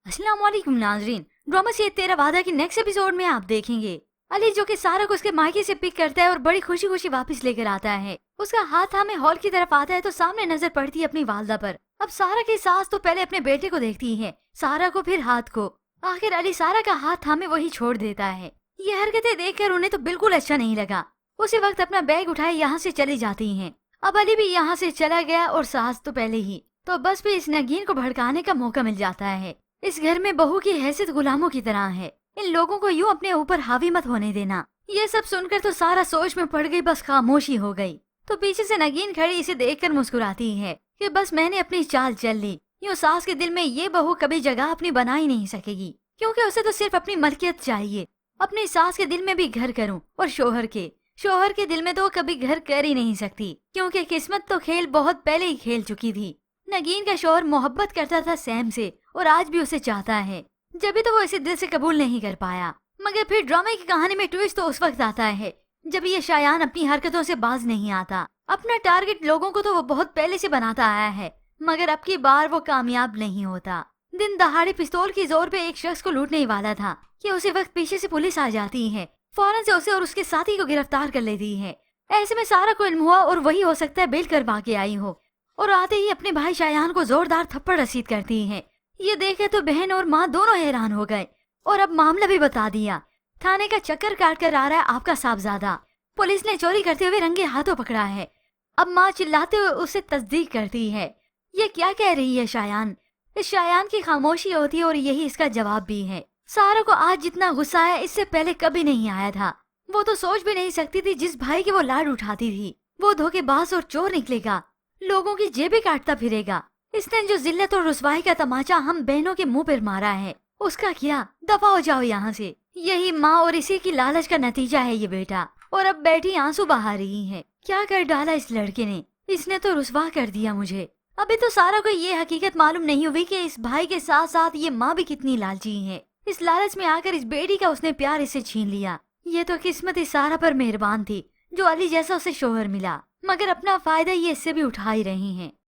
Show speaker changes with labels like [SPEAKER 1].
[SPEAKER 1] अस्सलाम वालेकुम नाजरीन। ड्रामा से तेरा वादा की नेक्स्ट एपिसोड में आप देखेंगे अली जो कि सारा को उसके मायके से पिक करता है और बड़ी खुशी खुशी वापस लेकर आता है। उसका हाथ थामे हॉल की तरफ आता है तो सामने नजर पड़ती है अपनी वालदा पर। अब सारा की सास तो पहले अपने बेटे को देखती है, सारा को फिर हाथ को। आखिर अली सारा का हाथ थामे वही छोड़ देता है। ये हरकतें देखकर उन्हें तो बिल्कुल अच्छा नहीं लगा। उसी वक्त अपना बैग उठाए यहाँ से चली जाती हैं। अब अली भी यहाँ से चला गया और सास तो पहले ही। तो बस भी इस नगीन को भड़काने का मौका मिल जाता है। इस घर में बहू की हैसियत गुलामों की तरह है, इन लोगों को यूं अपने ऊपर हावी मत होने देना। ये सब सुनकर तो सारा सोच में पड़ गई, बस खामोशी हो गई। तो पीछे से नगीन खड़ी इसे देखकर मुस्कुराती है कि बस मैंने अपनी चाल चल ली। यूं सास के दिल में ये बहू कभी जगह अपनी बना ही नहीं सकेगी, क्योंकि उसे तो सिर्फ अपनी मलकियत चाहिए। अपनी सास के दिल में भी घर करूं और शोहर के दिल में तो कभी घर कर ही नहीं सकती, क्योंकि किस्मत तो खेल बहुत पहले ही खेल चुकी थी। नगीन का शोहर मोहब्बत करता था सैम से और आज भी उसे चाहता है, जब भी तो वो इसे दिल से कबूल नहीं कर पाया। मगर फिर ड्रामे की कहानी में ट्विस्ट तो उस वक्त आता है जब ये शायान अपनी हरकतों से बाज नहीं आता। अपना टारगेट लोगों को तो वो बहुत पहले से बनाता आया है, मगर अब की बार वो कामयाब नहीं होता। दिन दहाड़े पिस्तौल की जोर पे एक शख्स को लूटने ही वाला था कि उसी वक्त पीछे से पुलिस आ जाती है, फौरन से उसे और उसके साथी को गिरफ्तार कर लेती है। ऐसे में सारा को इल्म हुआ और वही हो सकता है बेल करवा के आई हो, और आते ही अपने भाई शायान को जोरदार थप्पड़ रसीद करती है। ये देखे तो बहन और माँ दोनों हैरान हो गए और अब मामला भी बता दिया। थाने का चक्कर काट कर आ रहा है आपका साहबजादा। पुलिस ने चोरी करते हुए रंगे हाथों पकड़ा है। अब माँ चिल्लाते हुए उससे तस्दीक करती है। ये क्या कह रही है शायान? इस शायान की खामोशी होती है और यही इसका जवाब भी है। सारा को आज जितना गुस्सा है इससे पहले कभी नहीं आया था। वो तो सोच भी नहीं सकती थी जिस भाई के वो लाड उठाती थी वो धोखेबाज और चोर निकलेगा, लोगों की जेबें काटता फिरेगा। इसने जो जिल्लत और रुसवाई का तमाचा हम बहनों के मुंह पर मारा है, उसका क्या? दफा हो जाओ यहाँ से। यही माँ और इसी की लालच का नतीजा है ये बेटा। और अब बैठी आंसू बहा रही है। क्या कर डाला इस लड़के ने? इसने तो रुसवा कर दिया मुझे। अभी तो सारा को ये हकीकत मालूम नहीं हुई कि इस भाई के साथ साथ ये माँ भी कितनी लालची है। इस लालच में आकर इस बेटी का उसने प्यार इससे छीन लिया। ये तो किस्मत इस सारा पर मेहरबान थी जो अली जैसा उसे शोहर मिला, मगर अपना फायदा ये इससे भी उठा ही रही हैं।